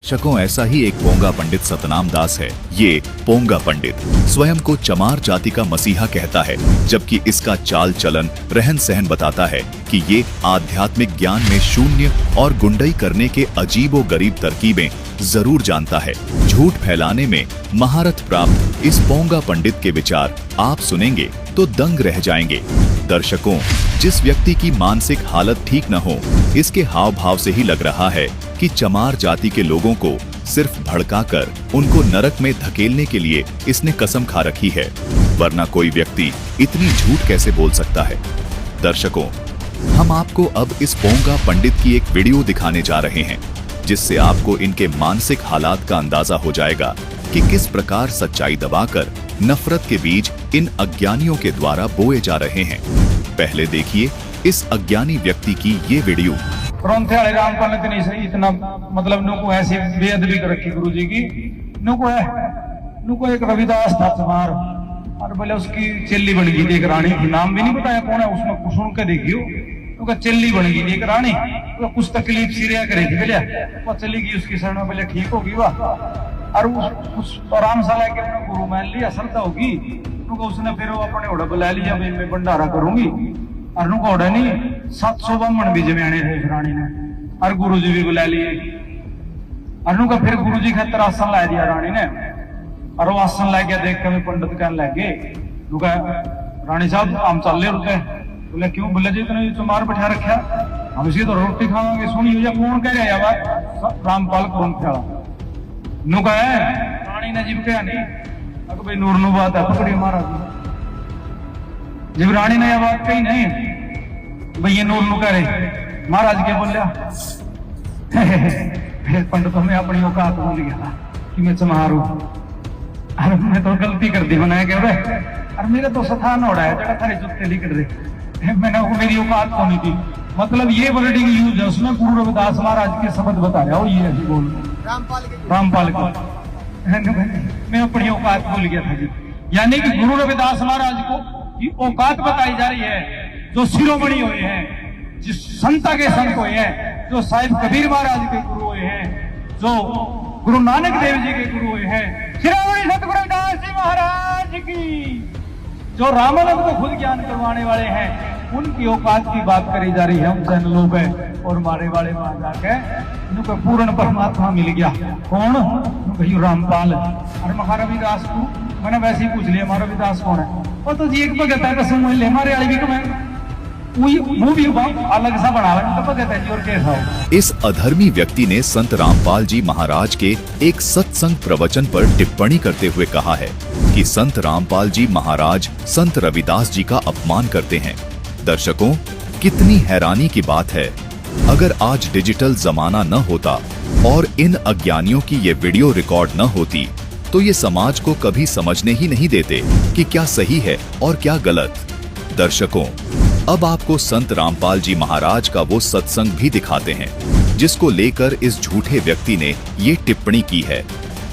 शकों ऐसा ही एक पोंगा पंडित सतनाम दास है। ये पोंगा पंडित स्वयं को चमार जाति का मसीहा कहता है, जबकि इसका चाल चलन रहन सहन बताता है कि ये आध्यात्मिक ज्ञान में शून्य और गुंडई करने के अजीबो गरीब तरकीबें जरूर जानता है। झूठ फैलाने में महारत प्राप्त इस पोंगा पंडित के विचार आप सुनेंगे तो दंग रह जाएंगे। दर्शकों, जिस व्यक्ति की मानसिक हालत ठीक न हो, इसके हाव भाव से ही लग रहा है कि चमार जाति के लोगों को सिर्फ भड़काकर उनको नरक में धकेलने के लिए इसने कसम खा रखी है, वरना कोई व्यक्ति इतनी झूठ कैसे बोल सकता है। दर्शकों, हम आपको अब इस पोंगा पंडित की एक वीडियो दिखाने जा रहे हैं, जिससे आपको इनके मानसिक हालात का अंदाजा हो जाएगा कि किस प्रकार सच्चाई दबाकर नफरत के बीज इन अज्ञानियों के द्वारा बोए जा रहे हैं। पहले देखिए इस अज्ञानी व्यक्ति की ये वीडियो। रामपाल ने तो नहीं सही इतना मतलब नुको ऐसी बेअदबी कर रखी गुरु जी की। नुको एक रविदास था चमार, और बोले उसकी चेल्ली बन गई थी एक रानी की, नाम भी नहीं बताया कौन है, उसमें सुन के देखियो तो चेल्ली बन गई थी एक रानी, तो कुछ तकलीफ सीरिया करी थी, बोले वो चली गई उसकी शरण में, बोले ठीक होगी वाह, और उस आराम से लेके गुरु मान लिया, श्रद्धा होगी तो उसने फिर वो अपने ओढ़ बुला लिया, मैं भंडारा करूंगी, और नुको ओढ़ नहीं 700 बामण भी जमाने थे रानी ने, और गुरु जी भी बुला लिए, और नुका फिर गुरु जी खातर आसन ला दिया रानी ने, और वो आसन ला गया देख के पंडित कहने लगे, नुका रानी साहब हम चल रुके, बोले क्यों, बोले जी तुमने चमार बैठा रखा, हम इसी तो रोटी खावांगे, सुनी कौन कह रहा है रामपाल कौन ख्याल नुका है, रानी ने जीव कहा नहीं, अगर भाई नूर नु बात है पकड़ी महाराज, जब रानी ने यह बात कही नहीं भाई ये नूर नु कह रहे, महाराज के बोलिया फिर पंडितों में अपनी औकात भूल गया कि मैं चमार हूं, अरे मैं तो गलती कर दी, मैंने कह रहे अरे मेरा तो स्थान हो रहा है जगह थारे जुत्ते लिख रहे, मैंने मेरी औकात को नहीं थी, मतलब ये वर्डिंग यूज है उसमें। गुरु रविदास महाराज के शब्द बता रहा हो, ये ऐसी बोल रामपाल को मैं अपनी औकात भूल गया था जी, यानी कि गुरु रविदास महाराज को की औकात बताई जा रही है, जो शिरोमणि हुए हैं, जिस संता के संत हुए हैं, जो साहिब कबीर महाराज के गुरु हुए हैं, जो गुरु नानक देव जी के गुरु हुए हैं, शिरोमणि सतगुरु रविदास जी महाराज की, जो रामानंद को खुद ज्ञान करवाने वाले हैं, उनकी औकात की बात करी जा रही है उन चैनलों पे, और मारे वाले वहां जाके उनको पूर्ण परमात्मा मिल गया। कौन भाई रामपाल, और महारविदास को मैंने वैसे ही पूछ लिया महारविदास कौन है, वो तो जी एक भगत है कसम ले हमारे वाली भी मूवी अलग सा बना तो भगत है जी, और कैसा हो। इस अधर्मी व्यक्ति ने संत रामपाल जी महाराज के एक सत्संग प्रवचन पर टिप्पणी करते हुए कहा है कि संत रामपाल जी महाराज संत रविदास जी का अपमान करते हैं। दर्शकों, कितनी हैरानी की बात है, अगर आज डिजिटल जमाना न होता और इन अज्ञानियों की ये वीडियो रिकॉर्ड न होती, तो ये समाज को कभी समझने ही नहीं देते कि क्या सही है और क्या गलत। दर्शकों, अब आपको संत रामपाल जी महाराज का वो सत्संग भी दिखाते हैं, जिसको लेकर इस झूठे व्यक्ति ने ये टिप्पणी की है,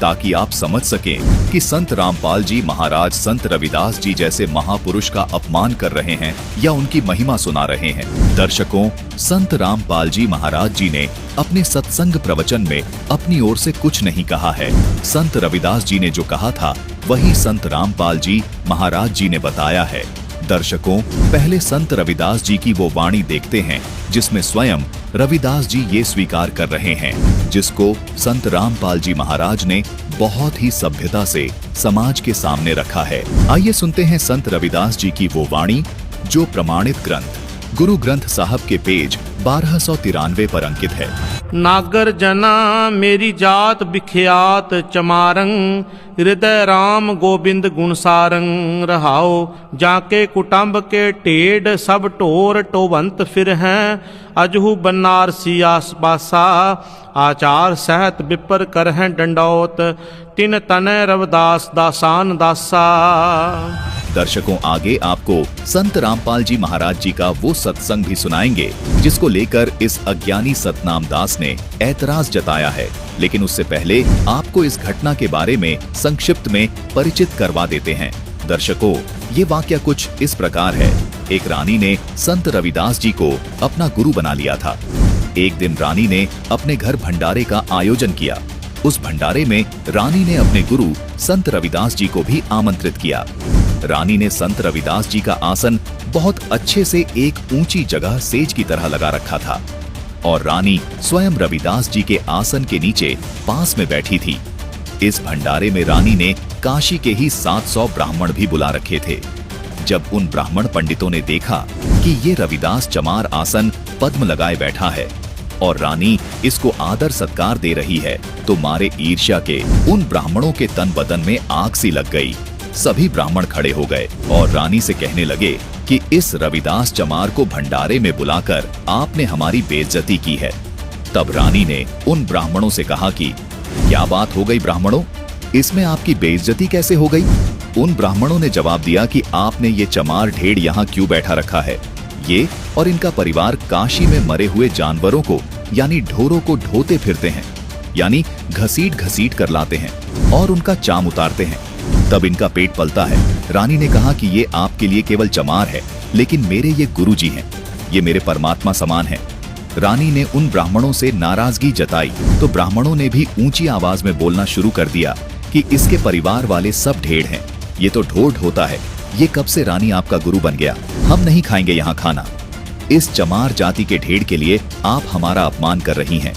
ताकि आप समझ सकें कि संत रामपाल जी महाराज संत रविदास जी जैसे महापुरुष का अपमान कर रहे हैं या उनकी महिमा सुना रहे हैं। दर्शकों, संत रामपाल जी महाराज जी ने अपने सत्संग प्रवचन में अपनी ओर से कुछ नहीं कहा है। संत रविदास जी ने जो कहा था वही संत रामपाल जी महाराज जी ने बताया है। दर्शकों, पहले संत रविदास जी की वो वाणी देखते हैं, जिसमें स्वयं रविदास जी ये स्वीकार कर रहे हैं, जिसको संत रामपाल जी महाराज ने बहुत ही सभ्यता से समाज के सामने रखा है। आइए सुनते हैं संत रविदास जी की वो वाणी, जो प्रमाणित ग्रंथ गुरु ग्रंथ साहब के पेज 1293 पर अंकित है। नागर जना मेरी जात बिख्यात चमारंग, हृदय राम गोविंद गुणसारंग, रहाओ जाके कुटुंब के टेढ़ सब टोर टोबंत फिर हैं, अजहू बनारसी आस पासा, आचार सहत विपर कर हैं डंडौत, तिन तने रविदास दासान दासा। दर्शकों, आगे आपको संत रामपाल जी महाराज जी का वो सत्संग भी सुनाएंगे, जिसको लेकर इस अज्ञानी सतनाम दास ने ऐतराज जताया है। लेकिन उससे पहले आपको इस घटना के बारे में संक्षिप्त में परिचित करवा देते हैं। दर्शकों, ये वाकया कुछ इस प्रकार है। एक रानी ने संत रविदास जी को अपना गुरु बना लिया था। एक दिन रानी ने अपने घर भंडारे का आयोजन किया उस भंडारे में रानी ने अपने गुरु संत रविदास जी को भी आमंत्रित किया। रानी ने संत रविदास जी का आसन बहुत अच्छे से एक ऊंची जगह सेज की तरह लगा रखा था और रानी स्वयं रविदास जी के आसन के नीचे पास में बैठी थी। इस भंडारे में रानी ने काशी के ही 700 ब्राह्मण भी बुला रखे थे। जब उन ब्राह्मण पंडितों ने देखा कि ये रविदास चमार आसन पद्म लगाए बैठा है और रानी इसको आदर सत्कार दे रही है, तो मारे ईर्ष्या के उन ब्राह्मणों के तन बदन में आग सी लग गई। सभी ब्राह्मण खड़े हो गए और रानी से कहने लगे कि इस रविदास चमार को भंडारे में बुलाकर आपने हमारी बेइज्जती की है। तब रानी ने उन ब्राह्मणों से कहा कि क्या बात हो गई ब्राह्मणों, इसमें आपकी बेइज्जती कैसे हो गई? उन ब्राह्मणों ने जवाब दिया कि आपने ये चमार ढेड़ यहाँ क्यों बैठा रखा है? ये और इनका परिवार काशी में मरे हुए जानवरों को यानी ढोरों को ढोते फिरते हैं, यानी घसीट घसीट कर लाते हैं और उनका चाम उतारते हैं, तब इनका पेट पलता है। रानी ने कहा कि ये आपके लिए केवल चमार है, लेकिन मेरे ये गुरुजी हैं, ये मेरे परमात्मा समान हैं। रानी ने उन ब्राह्मणों से नाराजगी जताई तो ब्राह्मणों ने भी ऊंची आवाज में बोलना शुरू कर दिया कि इसके परिवार वाले सब ढेड़ हैं, ये तो ढोर ढोता है, ये कब से रानी आपका गुरु बन गया, हम नहीं खाएंगे यहाँ खाना। इस चमार जाति के ढेड़ के लिए आप हमारा अपमान कर रही हैं।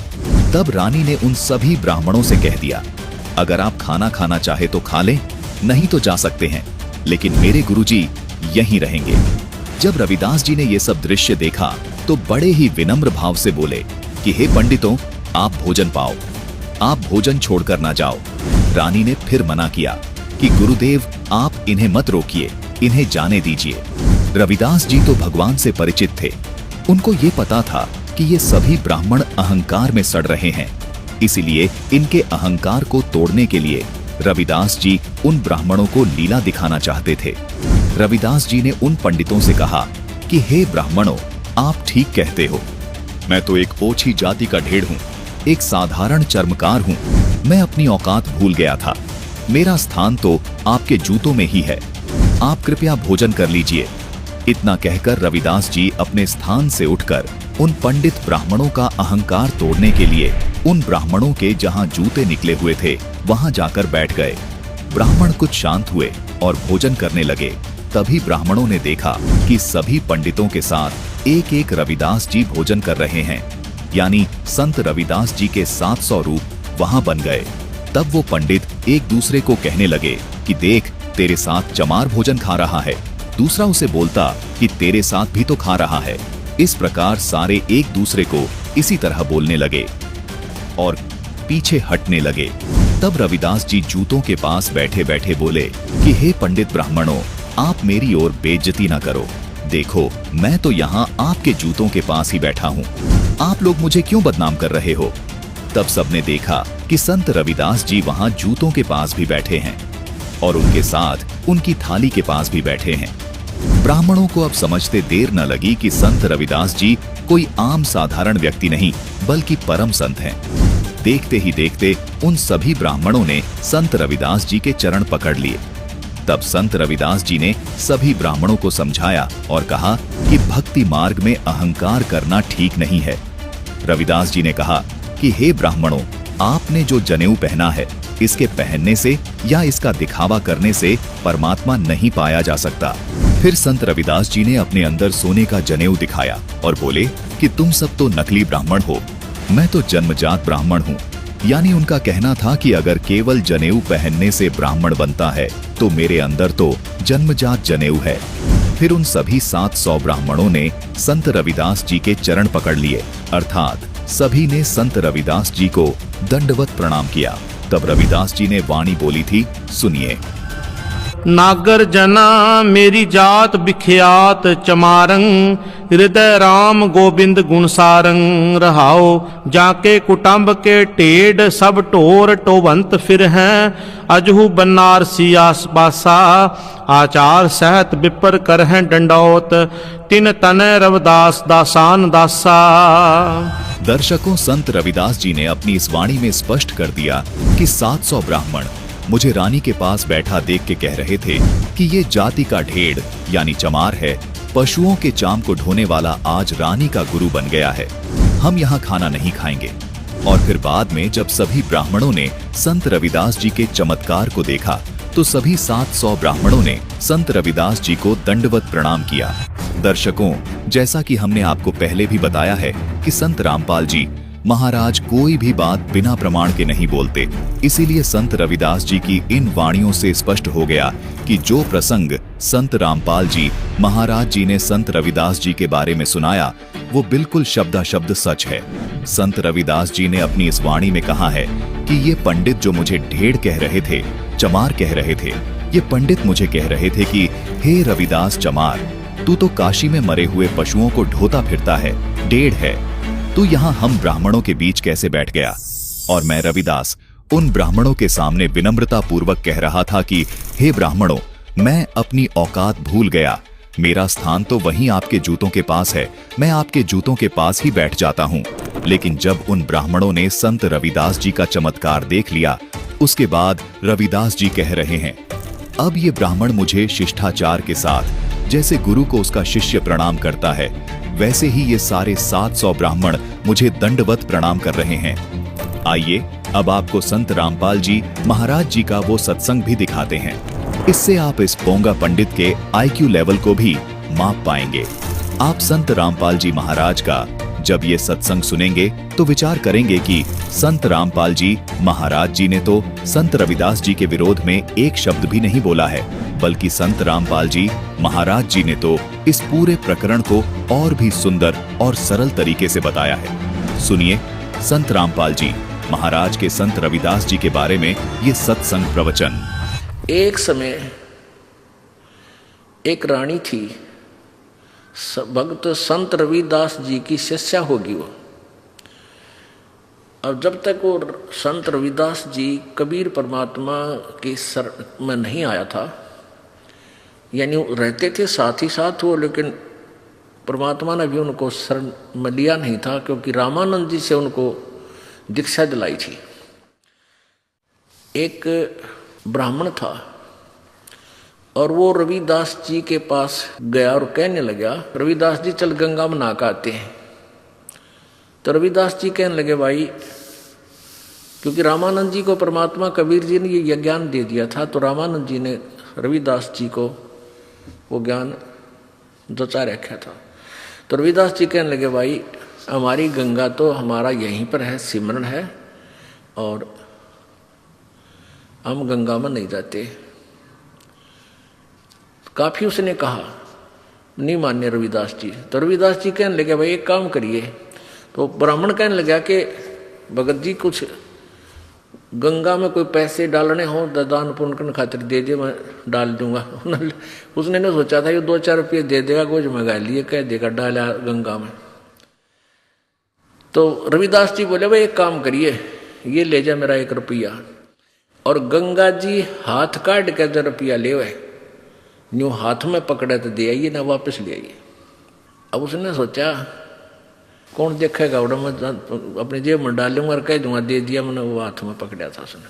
तब रानी ने उन सभी ब्राह्मणों से कह दिया, अगर आप खाना खाना चाहे तो खा लें, नहीं तो जा सकते हैं, लेकिन मेरे गुरुजी यहीं रहेंगे। जब रविदास जी ने ये सब दृश्य देखा तो बड़े ही विनम्र भाव से बोले कि हे पंडितों, आप भोजन पाओ, आप भोजन छोड़कर ना जाओ। रानी ने फिर मना किया कि गुरुदेव आप इन्हें मत रोकिए, इन्हें जाने दीजिए। रविदास जी तो भगवान से परिचित थे, उनको ये पता था कि ये सभी ब्राह्मण अहंकार में सड़ रहे हैं, इसीलिए इनके अहंकार को तोड़ने के लिए रविदास जी उन ब्राह्मणों को लीला दिखाना चाहते थे। रविदास जी ने उन पंडितों से कहा कि हे ब्राह्मणों, आप ठीक कहते हो, मैं तो एक ओछी जाति का ढेड़ हूँ, एक साधारण चर्मकार हूँ, मैं अपनी औकात भूल गया था, मेरा स्थान तो आपके जूतों में ही है, आप कृपया भोजन कर लीजिए। इतना कहकर रविदास जी अपने स्थान से उठकर उन पंडित ब्राह्मणों का अहंकार तोड़ने के लिए उन ब्राह्मणों के जहां जूते निकले हुए थे वहां जाकर बैठ गए। ब्राह्मण कुछ शांत हुए और भोजन करने लगे। तभी ब्राह्मणों ने देखा कि सभी पंडितों के साथ एक एक रविदास जी भोजन कर रहे हैं, यानी संत रविदास जी के 700 रूप वहां बन गए। तब वो पंडित एक दूसरे को कहने लगे कि देख, तेरे साथ चमार भोजन खा रहा है, दूसरा उसे बोलता कि तेरे साथ भी तो खा रहा है। इस प्रकार सारे एक दूसरे को इसी तरह बोलने लगे और पीछे हटने लगे। तब रविदास जी जूतों के पास बैठे बैठे बोले कि हे पंडित ब्राह्मणों, आप मेरी ओर बेइज्जती ना करो, देखो मैं तो यहाँ आपके जूतों के पास ही बैठा हूँ, आप लोग मुझे क्यों बदनाम कर रहे हो? तब सबने देखा कि संत रविदास जी वहाँ जूतों के पास भी बैठे हैं और उनके साथ उनकी थाली के पास भी बैठे हैं। ब्राह्मणों को अब समझते देर न लगी कि संत रविदास जी कोई आम साधारण व्यक्ति नहीं बल्कि परम संत हैं। देखते ही देखते उन सभी ब्राह्मणों ने संत रविदास जी के चरण पकड़ लिए। तब संत रविदास जी ने सभी ब्राह्मणों को समझाया और कहा कि भक्ति मार्ग में अहंकार करना ठीक नहीं है। रविदास जी ने कहा कि हे ब्राह्मणों, आपने जो जनेऊ पहना है, इसके पहनने से या इसका दिखावा करने से परमात्मा नहीं पाया जा सकता। फिर संत रविदास जी ने अपने अंदर सोने का जनेऊ दिखाया और बोले कि तुम सब तो नकली ब्राह्मण हो, मैं तो जन्मजात ब्राह्मण हूँ। यानी उनका कहना था कि अगर केवल जनेऊ पहनने से ब्राह्मण बनता है तो मेरे अंदर तो जन्मजात जनेऊ है। फिर उन सभी 700 ब्राह्मणों ने संत रविदास जी के चरण पकड़ लिए, अर्थात सभी ने संत रविदास जी को दंडवत प्रणाम किया। तब रविदास जी ने वाणी बोली थी, सुनिए। नागर जना मेरी जात बिख्यात चमारंग, हृदय राम गोबिंद गुणसारंग, रहाओ जाके कुटुंब के टेढ़ सब ढोर टोभंत फिर हैं, अजहू बनारसी आस बासा, आचार सहत विपर कर हैं डंडौत, तिन तने रविदास दासान दासा। दर्शकों, संत रविदास जी ने अपनी इस वाणी में स्पष्ट कर दिया कि 700 ब्राह्मण मुझे रानी के पास बैठा देख के कह रहे थे कि ये जाति का ढेड़ यानी चमार है, पशुओं के चाम को ढोने वाला आज रानी का गुरु बन गया है, हम यहाँ खाना नहीं खाएंगे। और फिर बाद में जब सभी ब्राह्मणों ने संत रविदास जी के चमत्कार को देखा तो सभी 700 ब्राह्मणों ने संत रविदास जी को दंडवत प्रणाम किया। दर्शकों, जैसा कि हमने आपको पहले भी बताया है कि संत रामपाल जी महाराज कोई भी बात बिना प्रमाण के नहीं बोलते, इसीलिए संत रविदास जी की इन वाणियों से स्पष्ट हो गया कि जो प्रसंग संत रामपाल जी महाराज जी ने संत रविदास जी के बारे में सुनाया वो बिल्कुल शब्दाशब्द सच है। संत रविदास जी ने अपनी इस वाणी में कहा है कि ये पंडित जो मुझे ढेड़ कह रहे थे, चमार कह रहे थे, ये पंडित मुझे कह रहे थे कि हे रविदास चमार, तू तो काशी में मरे हुए पशुओं को ढोता फिरता है, ढेड़ है, तू यहाँ हम ब्राह्मणों के बीच कैसे बैठ गया? और मैं रविदास उन ब्राह्मणों के सामने विनम्रता पूर्वक कह रहा था कि हे ब्राह्मणों, मैं अपनी औकात भूल गया, मेरा स्थान तो वहीं आपके जूतों के पास है, मैं आपके जूतों के पास ही बैठ जाता हूँ। लेकिन जब उन ब्राह्मणों ने संत रविदास जी का चमत्कार देख लिया, उसके बाद रविदास जी कह रहे हैं, अब ये ब्राह्मण मुझे शिष्टाचार के साथ जैसे गुरु को उसका शिष्य प्रणाम करता है, वैसे ही ये सारे 700 ब्राह्मण मुझे दंडवत प्रणाम कर रहे हैं। आइए अब आपको संत रामपाल जी महाराज जी का वो सत्संग भी दिखाते हैं। इससे आप इस पोंगा पंडित के IQ लेवल को भी माप पाएंगे। आप संत रामपाल जी महाराज का जब ये सत्संग सुनेंगे तो विचार करेंगे कि संत रामपाल जी महाराज जी ने तो संत रविदास जी के विरोध में एक शब्द भी नहीं बोला है, बल्कि संत रामपाल जी महाराज जी ने तो इस पूरे प्रकरण को और भी सुंदर और सरल तरीके से बताया है। सुनिए संत रामपाल जी महाराज के संत रविदास जी के बारे में ये सत्संग प्रवचन। एक समय एक रानी थी, भक्त संत रविदास जी की शिष्या होगी वो। अब जब तक वो संत रविदास जी कबीर परमात्मा के सर में नहीं आया था, यानी रहते थे साथ ही साथ वो, लेकिन परमात्मा ने भी उनको शरण में लिया नहीं था, क्योंकि रामानंद जी से उनको दीक्षा दिलाई थी। एक ब्राह्मण था और वो रविदास जी के पास गया और कहने लगा, रविदास जी चल गंगा में नहा के आते हैं। तो रविदास जी कहने लगे, भाई, क्योंकि रामानंद जी को परमात्मा कबीर जी ने ये ज्ञान दे दिया था, तो रामानंद जी ने रविदास जी को वो ज्ञान जचा रखा था। तो रविदास जी कहने लगे, भाई हमारी गंगा तो हमारा यहीं पर है, सिमरन है, और हम गंगा में नहीं जाते। काफी उसने कहा, नहीं मान्य रविदास जी। तो रविदास जी कहने लगे, भाई एक काम करिए। तो ब्राह्मण कहने लगा कि भगत जी कुछ गंगा में कोई पैसे डालने हो दान पुण्य करने खातिर दे दे, मैं डाल दूंगा। उसने नहीं सोचा था ये 2-4 रुपये दे देगा, कुछ मंगा लिए, कह देगा डाला गंगा में। तो रविदास जी बोले, भाई एक काम करिए, ये ले जा मेरा 1 रुपया, और गंगा जी हाथ काट के जो रुपया ले वह न्यू हाथ में पकड़े तो दे आइए, ना वापस ले आइए। अब उसने सोचा कौन देखेगा, उड़ा मैं अपनी जेब में डालूंगा और कह दूंगा दे दिया, मैंने वो हाथ में पकड़ा था उसने।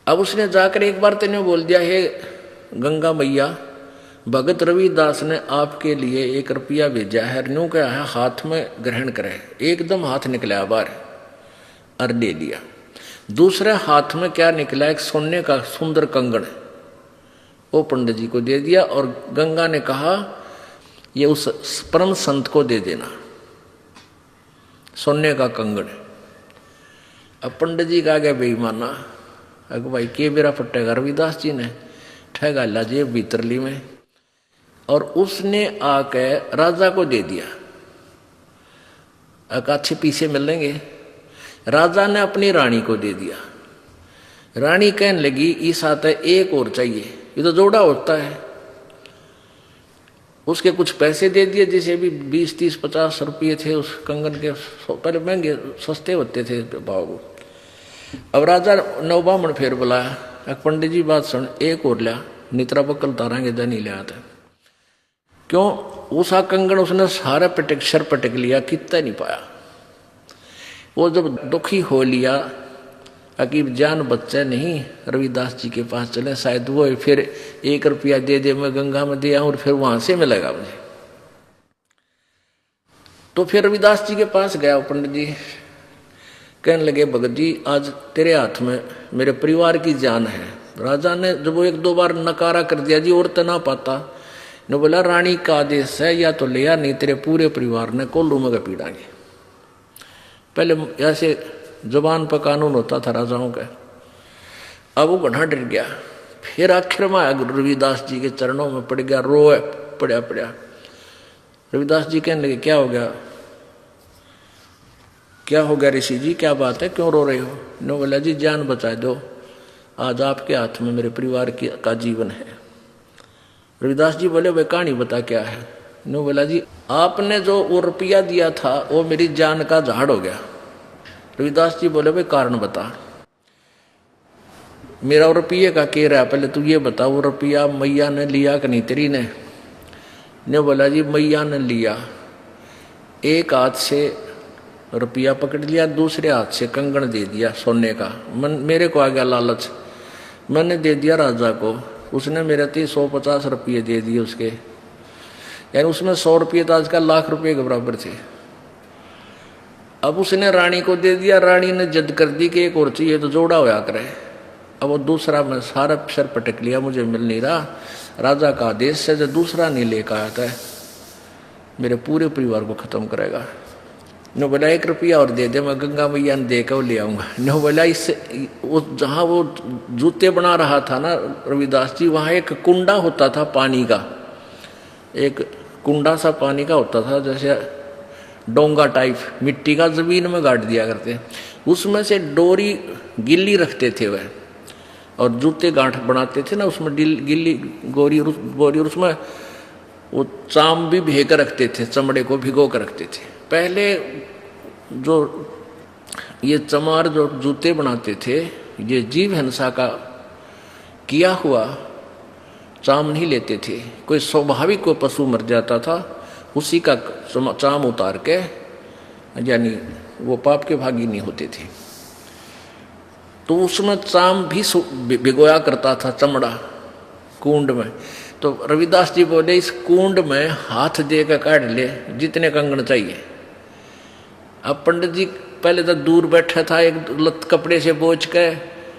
अब उसने जाकर एक बार तेने बोल दिया, हे गंगा मैया, भगत रविदास ने आपके लिए 1 रुपया भेजा है, न्यू क्या है हाथ में ग्रहण करे। एकदम हाथ निकला बाहर और ले लिया। दूसरे हाथ में क्या निकला, एक सोने का सुंदर कंगन, वो पंडित जी को दे दिया, और गंगा ने कहा ये उस परम संत को दे देना, सोने का कंगन। अब पंडित जी का गया बेईमाना, अगर भाई के बेरा फटेगा, रविदास जी ने ठगा ला जेब भीतरली में, और उसने आके राजा को दे दिया। अच्छे पीछे मिलेंगे। राजा ने अपनी रानी को दे दिया। रानी कहने लगी, इस आते एक और चाहिए, ये तो जोड़ा होता है। उसके कुछ पैसे दे दिए, जैसे भी 20, 30, 50 रुपये थे उस कंगन के, पहले महंगे सस्ते होते थे भाव। अब राजा नवबामण फिर बुलाया, पंडित जी बात सुन, एक और लिया, नित्रा बकल तारांगे जा नहीं ले आता। क्यों? उसा कंगन उसने सारा पटक सर पटक लिया, कितना नहीं पाया। वो जब दुखी हो लिया, अकीब जान बच्चा नहीं, रविदास जी के पास चले, शायद वो फिर 1 रुपया दे दे, मैं गंगा में दे आऊं और फिर वहां से मिलेगा मुझे। तो फिर रविदास जी के पास गया पंडित जी, कहने लगे भगत जी आज तेरे हाथ में मेरे परिवार की जान है। राजा ने जब वो 1-2 बार नकारा कर दिया जी और तो ना पाता, ने बोला रानी का आदेश है या तो लिया, नहीं तेरे पूरे परिवार ने कोल्लू में पीड़ाएंगे। पहले ऐसे जुबान पर कानून होता था राजाओं का। अब वो घना डर गया, फिर आखिर में आया गुरु रविदास जी के चरणों में पड़ गया, रोए पड़ा। रविदास जी कहने लगे क्या हो गया, क्या हो गया ऋषि जी, क्या बात है, क्यों रो रहे हो? ने बोला जी जान बचा दो, आज आपके हाथ में मेरे परिवार का जीवन है। रविदास जी बोले भाई कहानी बता क्या है? ने बोला जी आपने जो वो रुपया दिया था वो मेरी जान का झाड़ हो गया। रविदास जी बोले भाई कारण बता। मेरा रुपये का कह रहा है, पहले तू ये बता वो रुपया मैया ने लिया कि नहीं तेरी ने बोला जी मैया ने लिया, एक हाथ से रुपया पकड़ लिया, दूसरे हाथ से कंगन दे दिया सोने का। मेरे को आ गया लालच, मैंने दे दिया राजा को, उसने मेरे 150 रुपये दे दिए उसके, यानी उसमें 100 रुपये तो आजकल लाख रुपये के बराबर थे। अब उसने रानी को दे दिया, रानी ने जिद कर दी कि एक और चाहिए तो जोड़ा होया करे। अब वो दूसरा मैं सारा सर पटक लिया, मुझे मिल नहीं रहा, राजा का आदेश से जो दूसरा नहीं लेकर आया था मेरे पूरे परिवार को खत्म करेगा। ने बोला 1 रुपया और दे दे, मैं गंगा मैया ने दे कर ले आऊँगा। ने बोला इससे वो जहाँ वो जूते बना रहा था ना रविदास जी, वहाँ एक कुंडा होता था पानी का, एक कुंडा सा पानी का होता था, जैसे डोंगा टाइप मिट्टी का जमीन में गाड़ दिया करते, उसमें से डोरी गिल्ली रखते थे वह, और जूते गांठ बनाते थे ना उसमें गिल्ली बोरी, और उसमें वो चाम भी भेकर रखते थे, चमड़े को भिगो कर रखते थे। पहले जो ये चमार जो जूते बनाते थे ये जीव हिंसा का किया हुआ चाम नहीं लेते थे, कोई स्वाभाविक कोई पशु मर जाता था उसी का चाम उतार के, यानी वो पाप के भागी नहीं होते थे, तो उसमें चाम भी भिगोया करता था चमड़ा कुंड में। तो रविदास जी बोले इस कुंड में हाथ दे कर काट ले जितने कंगन चाहिए। अब पंडित जी पहले तो दूर बैठा था, एक लत कपड़े से बोझ के,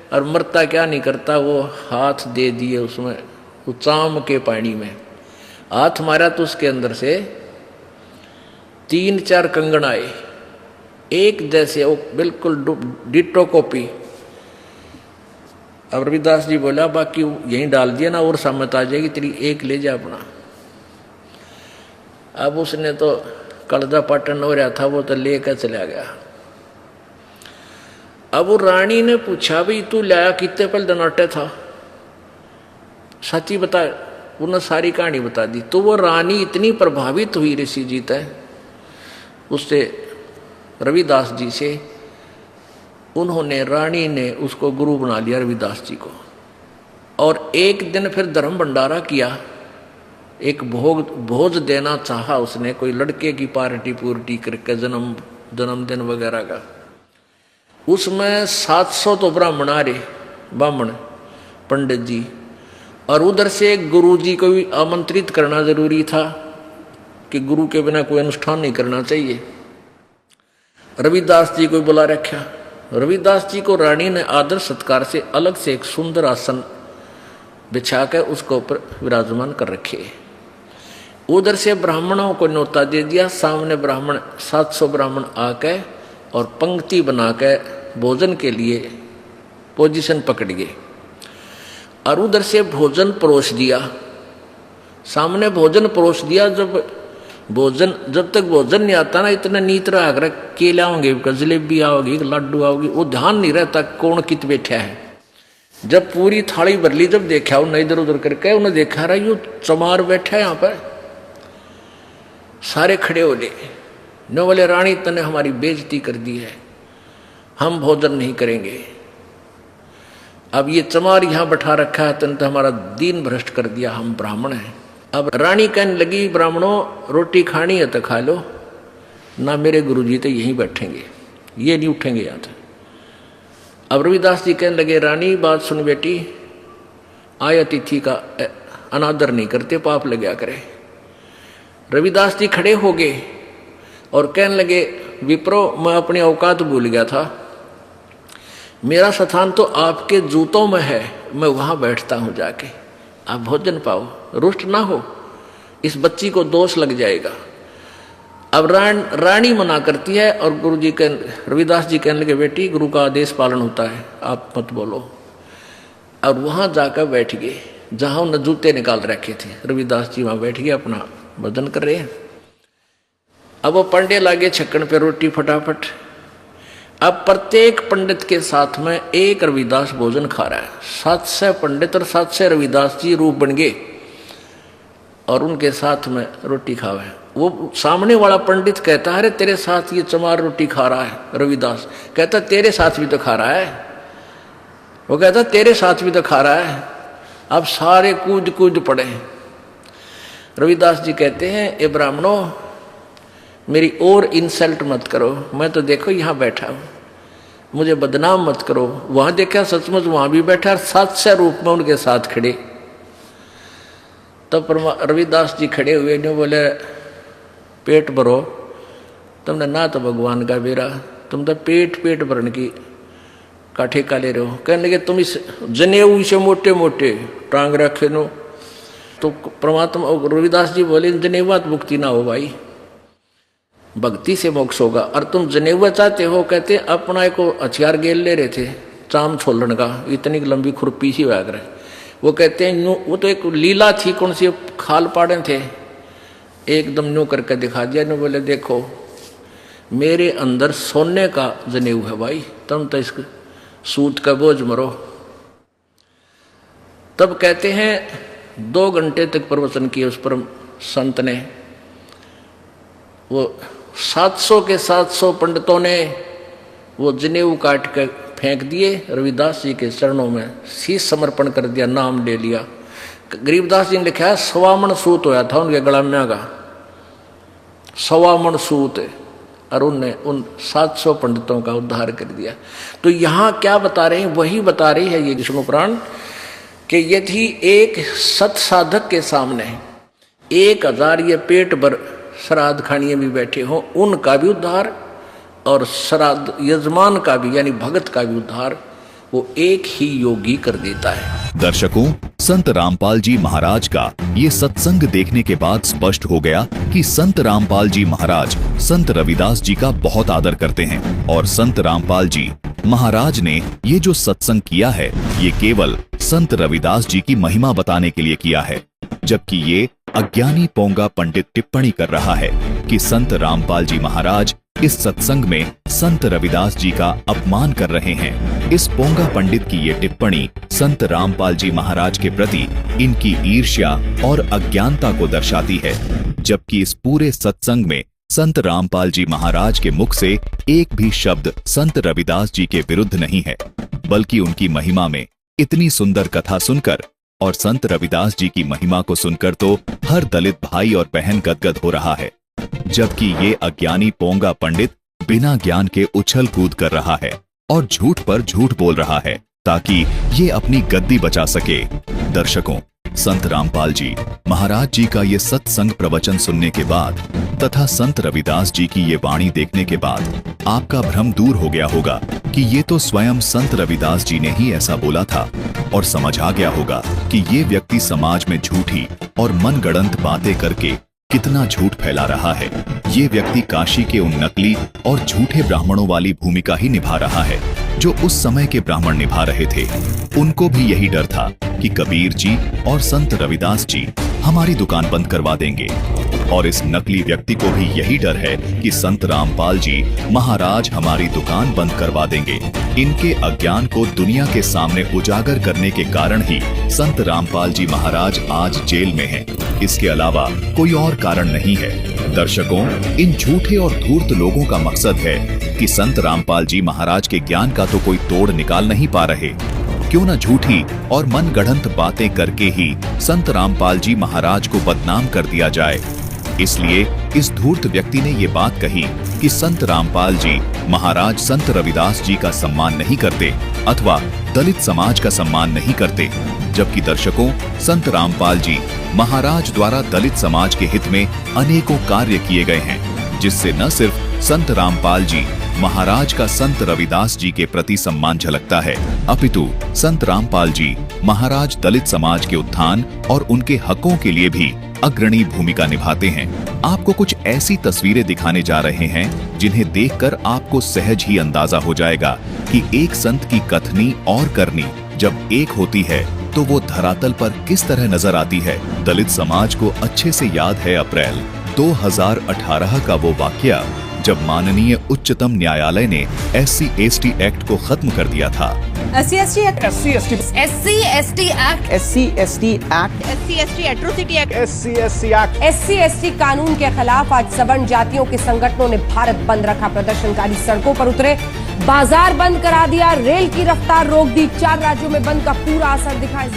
और मरता क्या नहीं करता, वो हाथ दे दिए उसमें, वो चाम के पानी में हाथ मारा तो उसके अंदर से 3-4 कंगन आए, एक जैसे, वो बिल्कुल डिटो कॉपी। अब रविदास जी बोला बाकी यहीं डाल दिया ना और सामत आ जाएगी तेरी, एक ले जा अपना। अब उसने तो कलजा पाटन हो रहा था, वो तो लेकर चला गया। अब वो रानी ने पूछा भाई तू लाया कितने पल दनाटे था, सच्ची बता, उन्होंने सारी कहानी बता दी। तो वो रानी इतनी प्रभावित हुई ऋषि जी तय उससे, रविदास जी से, उन्होंने रानी ने उसको गुरु बना लिया रविदास जी को। और एक दिन फिर धर्म भंडारा किया, एक भोज देना चाहा उसने, कोई लड़के की पार्टी पूर्टी करके जन्मदिन वगैरह का। उसमें 700 तो ब्राह्मण आ रहे, ब्राह्मण पंडित जी, और उधर से गुरु जी को भी आमंत्रित करना जरूरी था कि गुरु के बिना कोई अनुष्ठान नहीं करना चाहिए। रविदास जी को बुला रखा। रविदास जी को रानी ने आदर सत्कार से अलग से एक सुंदर आसन बिछा कर उसको ऊपर विराजमान कर रखे। उधर से ब्राह्मणों को न्योता दे दिया, सामने ब्राह्मण 700 ब्राह्मण आके और पंक्ति बनाकर भोजन के लिए पोजीशन पकड़ गए, और उधर से भोजन परोस दिया, सामने भोजन परोस दिया। जब तक भोजन नहीं आता ना, इतना नीत रहा केला होंगे, जलेबी आओगी, लड्डू आओगी, वो ध्यान नहीं रहता कौन कित बैठा है। जब पूरी थाली भर ली, जब देखा उन्हें इधर उधर करके, उन्हें देखा रहा यू चमार बैठा है यहाँ पर, सारे खड़े हो ले। न बोले रानी तने हमारी बेइज्जती कर दी है, हम भोजन नहीं करेंगे। अब ये चमार यहाँ बैठा रखा है, तने तो हमारा दीन भ्रष्ट कर दिया, हम ब्राह्मण हैं। अब रानी कहने लगी ब्राह्मणों रोटी खानी है तो खा लो ना, मेरे गुरुजी तो यहीं बैठेंगे, ये नहीं उठेंगे यहाँ से। अब रविदास जी कहने लगे रानी बात सुन बेटी, आय अतिथि का अनादर नहीं करते, पाप लग गया करे। रविदास जी खड़े हो गए, और कहने लगे, विप्रो मैं अपनी औकात भूल गया था, मेरा स्थान तो आपके जूतों में है, मैं वहां बैठता हूं जाके, आप भोजन पाओ, रुष्ट ना हो, इस बच्ची को दोष लग जाएगा। अब रानी मना करती है और गुरु जी रविदास जी कहने लगे, बेटी गुरु का आदेश पालन होता है, आप मत बोलो। और वहां जाकर बैठ गए जहां उन्होंने जूते निकाल रखे थे। रविदास जी वहां बैठ गए, अपना भोजन कर रहे हैं। अब वो पंडे लागे छक्कन पे रोटी फटाफट। अब प्रत्येक पंडित के साथ में एक रविदास भोजन खा रहा है। 700 पंडित और 700 रविदास जी रूप बन गए और उनके साथ में रोटी खावे। वो सामने वाला पंडित कहता है, अरे तेरे साथ ये चमार रोटी खा रहा है। रविदास कहता, तेरे साथ भी तो खा रहा है। वो कहता, तेरे साथ भी तो खा रहा है। अब सारे कूद कूद पड़े। रविदास जी कहते हैं, ए ब्राह्मणों, मेरी और इंसल्ट मत करो, मैं तो देखो यहाँ बैठा हूँ, मुझे बदनाम मत करो। वहां देखा सचमुच वहां भी बैठा और 700 रूप में उनके साथ खड़े। तब रविदास जी खड़े हुए ने बोले, पेट भरो, तुमने ना तो भगवान का बेरा, तुम तो पेट भरने की का ठेका ले रहे हो। कहने लगे, तुम इस जनेऊ से मोटे मोटे टांग रखे नो। तो परमात्मा रविदास जी बोले, जनेवात मुक्ति ना हो भाई, भक्ति से मोक्ष होगा। और तुम जनेवा चाहते हो, कहते अपना को हथियार गेल ले रहे थे, चाम छोलन का, इतनी लंबी खुरपी सी वैग रहे। वो कहते हैं, वो तो एक लीला थी, कौन सी खाल पाड़े थे, एकदम न्यू करके दिखा दिया। न्यू बोले, देखो मेरे अंदर सोने का जनेऊ है भाई, तुम तो इस सूत का बोझ मरो। तब कहते हैं 2 घंटे तक प्रवचन किए उस परम संत ने। वो 700 के 700 पंडितों ने वो जनेऊ काट कर फेंक दिए, रविदास जी के चरणों में शीश समर्पण कर दिया, नाम ले लिया। गरीबदास जी ने लिखा है, 1.25 मन सूत होया था उनके गला में का, 1.25 मन सूत, और उनने उन 700 पंडितों का उद्धार कर दिया। तो यहाँ क्या बता रहे हैं, वही बता रही है ये विष्णु पुराण, कि यदि एक सत साधक के सामने 1000 ये पेट भर श्राद्ध खानिए भी बैठे हों, उनका भी उद्धार और श्राद्ध यजमान का भी यानी भगत का भी उद्धार वो एक ही योगी कर देता है। दर्शकों, संत रामपाल जी महाराज का ये सत्संग देखने के बाद स्पष्ट हो गया कि संत रामपाल जी महाराज संत रविदास जी का बहुत आदर करते हैं और संत रामपाल जी महाराज ने ये जो सत्संग किया है ये केवल संत रविदास जी की महिमा बताने के लिए किया है, जबकि ये अज्ञानी पोंगा पंडित टिप्पणी कर रहा है कि संत रामपाल जी महाराज इस सत्संग में संत रविदास जी का अपमान कर रहे हैं। इस पोंगा पंडित की ये टिप्पणी संत रामपाल जी महाराज के प्रति इनकी ईर्ष्या और अज्ञानता को दर्शाती है, जबकि इस पूरे सत्संग में संत रामपाल जी महाराज के मुख से एक भी शब्द संत रविदास जी के विरुद्ध नहीं है, बल्कि उनकी महिमा में इतनी सुंदर कथा सुनकर और संत रविदास जी की महिमा को सुनकर तो हर दलित भाई और बहन गदगद हो रहा है, जबकि ये अज्ञानी पोंगा पंडित बिना ज्ञान के उछल कूद कर रहा है और झूठ पर झूठ बोल रहा है ताकि ये अपनी गद्दी बचा सके। दर्शकों, संत रामपाल जी महाराज जी का ये सत्संग प्रवचन सुनने के बाद तथा संत रविदास जी की ये वाणी देखने के बाद आपका भ्रम दूर हो गया होगा कि ये तो स्वयं संत रविदास जी ने ही ऐसा बोला था और समझ आ गया होगा कि ये व्यक्ति समाज में झूठी और मनगढ़ंत बातें करके कितना झूठ फैला रहा है। ये व्यक्ति काशी के उन नकली और झूठे ब्राह्मणों वाली भूमिका ही निभा रहा है जो उस समय के ब्राह्मण निभा रहे थे। उनको भी यही डर था कि कबीर जी और संत रविदास जी हमारी दुकान बंद करवा देंगे, और इस नकली व्यक्ति को भी यही डर है कि संत रामपाल जी महाराज हमारी दुकान बंद करवा देंगे। इनके अज्ञान को दुनिया के सामने उजागर करने के कारण ही संत रामपाल जी महाराज आज जेल में हैं। इसके अलावा कोई और कारण नहीं है। दर्शकों, इन झूठे और धूर्त लोगों का मकसद है कि संत रामपाल जी महाराज के ज्ञान का तो कोई तोड़ निकाल नहीं पा रहे, क्यों न झूठी और मनगढ़ंत बातें करके ही संत रामपाल जी महाराज को बदनाम कर दिया जाए। इसलिए इस धूर्त व्यक्ति ने ये बात कही कि संत रामपाल जी महाराज संत रविदास जी का सम्मान नहीं करते अथवा दलित समाज का सम्मान नहीं करते, जबकि दर्शकों, संत रामपाल जी महाराज द्वारा दलित समाज के हित में अनेकों कार्य किए गए हैं, जिससे न सिर्फ संत रामपाल जी महाराज का संत रविदास जी के प्रति सम्मान झलकता है, अपितु संत रामपाल जी महाराज दलित समाज के उत्थान और उनके हकों के लिए भी अग्रणी भूमिका निभाते हैं। आपको कुछ ऐसी तस्वीरें दिखाने जा रहे हैं जिन्हें देखकर आपको सहज ही अंदाजा हो जाएगा कि एक संत की कथनी और करनी जब एक होती है तो वो धरातल पर किस तरह नजर आती है। दलित समाज को अच्छे से याद है अप्रैल 2018 का वो वाकया जब माननीय उच्चतम न्यायालय ने SC/ST एक्ट को खत्म कर दिया था। SC/ST act, SC/ST act, SC/ST atrocity act, SC/ST कानून के खिलाफ आज सवर्ण जातियों के संगठनों ने भारत बंद रखा। प्रदर्शनकारी सड़कों पर उतरे, बाजार बंद करा दिया, रेल की रफ्तार रोक दी। 4 राज्यों में बंद का पूरा असर दिखा,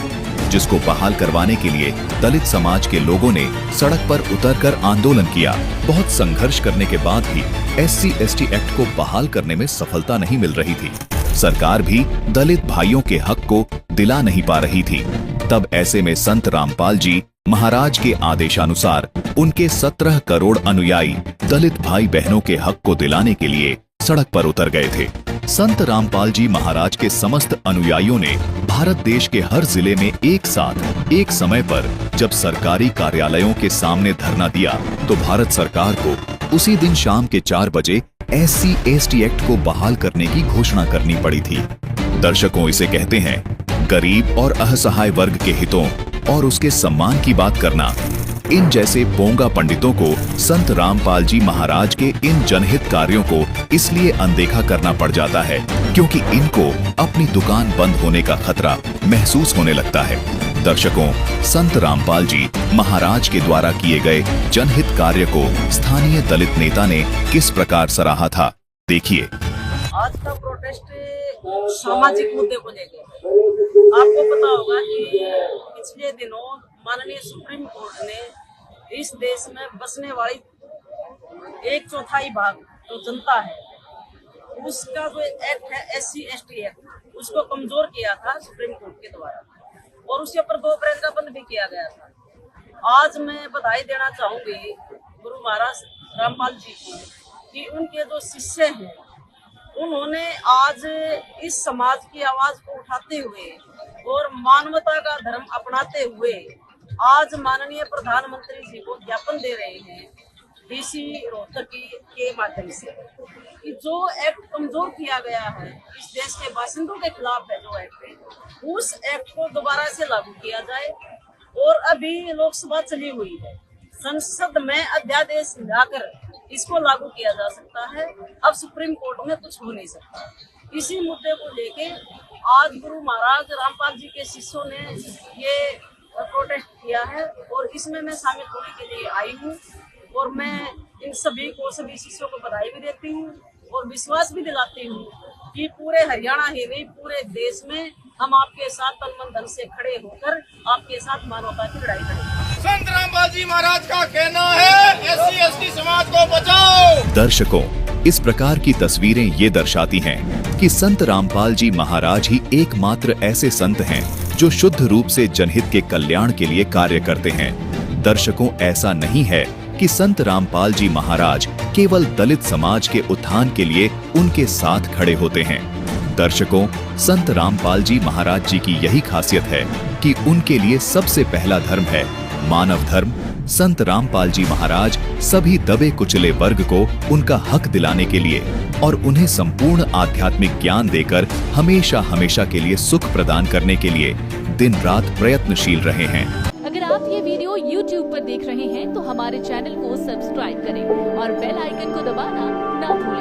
जिसको बहाल करवाने के लिए दलित समाज के लोगों ने सड़क पर उतरकर आंदोलन किया। बहुत संघर्ष करने के बाद भी SC/ST एक्ट को बहाल करने में सफलता नहीं मिल रही थी। सरकार भी दलित भाइयों के हक को दिला नहीं पा रही थी। तब ऐसे में संत रामपाल जी महाराज के आदेशानुसार उनके 17 करोड़ अनुयायी दलित भाई बहनों के हक को दिलाने के लिए सड़क पर उतर गए थे। संत रामपाल जी महाराज के समस्त अनुयायियों ने भारत देश के हर जिले में एक साथ एक समय पर जब सरकारी कार्यालयों के सामने धरना दिया तो भारत सरकार को उसी दिन शाम के 4 बजे SC/ST एक्ट को बहाल करने की घोषणा करनी पड़ी थी। दर्शकों, इसे कहते हैं गरीब और असहाय वर्ग के हितों और उसके सम्मान की बात करना। इन जैसे पोंगा पंडितों को संत रामपाल जी महाराज के इन जनहित कार्यों को इसलिए अनदेखा करना पड़ जाता है क्योंकि इनको अपनी दुकान बंद होने का खतरा महसूस होने लगता है। दर्शकों, संत रामपाल जी महाराज के द्वारा किए गए जनहित कार्य को स्थानीय दलित नेता ने किस प्रकार सराहा था, देखिए। आज का प्रोटेस्ट सामाजिक मुद्दे को लेकर। आपको पता होगा कि पिछले दिनों माननीय सुप्रीम कोर्ट ने इस देश में बसने वाली 1/4 भाग जो जनता है उसका जो एक्ट है SC/ST एक्ट, उसको कमजोर किया था सुप्रीम कोर्ट के द्वारा और उसके ऊपर 2 अप्रैल का बंद भी किया गया था। आज मैं बधाई देना चाहूंगी गुरु महाराज रामपाल जी को कि उनके जो शिष्य हैं उन्होंने आज इस समाज की आवाज को उठाते हुए और मानवता का धर्म अपनाते हुए आज माननीय प्रधानमंत्री जी को ज्ञापन दे रहे हैं DC रोहतक के माध्यम से कि जो एक्ट कमजोर किया गया है इस देश के बासिंदों के खिलाफ है, जो एक्ट है उस एक्ट को दोबारा से लागू किया जाए। और अभी लोकसभा चली हुई है, संसद में अध्यादेश लाकर इसको लागू किया जा सकता है। अब सुप्रीम कोर्ट में कुछ हो नहीं सकता। इसी मुद्दे को लेके आज गुरु महाराज रामपाल जी के शिष्यों ने ये प्रोटेस्ट किया है और इसमें मैं शामिल होने के लिए आई हूँ और मैं इन सभी शिष्यों को बधाई भी देती हूँ और विश्वास भी दिलाती हूँ कि पूरे हरियाणा ही नहीं पूरे देश में हम आपके साथ तन मन धन से खड़े होकर आपके साथ मानवता की लड़ाई करेंगे। संत रामपाल जी महाराज का कहना है SC/ST समाज को बचाओ। दर्शकों, इस प्रकार की तस्वीरें ये दर्शाती हैं कि संत रामपाल जी महाराज ही एकमात्र ऐसे संत हैं जो शुद्ध रूप से जनहित के कल्याण के लिए कार्य करते हैं। दर्शकों, ऐसा नहीं है कि संत रामपाल जी महाराज केवल दलित समाज के उत्थान के लिए उनके साथ खड़े होते हैं। दर्शकों, संत रामपाल जी महाराज जी की यही खासियत है कि उनके लिए सबसे पहला धर्म है मानव धर्म। संत रामपाल जी महाराज सभी दबे कुचले वर्ग को उनका हक दिलाने के लिए और उन्हें संपूर्ण आध्यात्मिक ज्ञान देकर हमेशा हमेशा के लिए सुख प्रदान करने के लिए दिन रात प्रयत्नशील रहे हैं। अगर आप ये वीडियो YouTube पर देख रहे हैं तो हमारे चैनल को सब्सक्राइब करें और बेल आइकन को दबाना ना भूलें।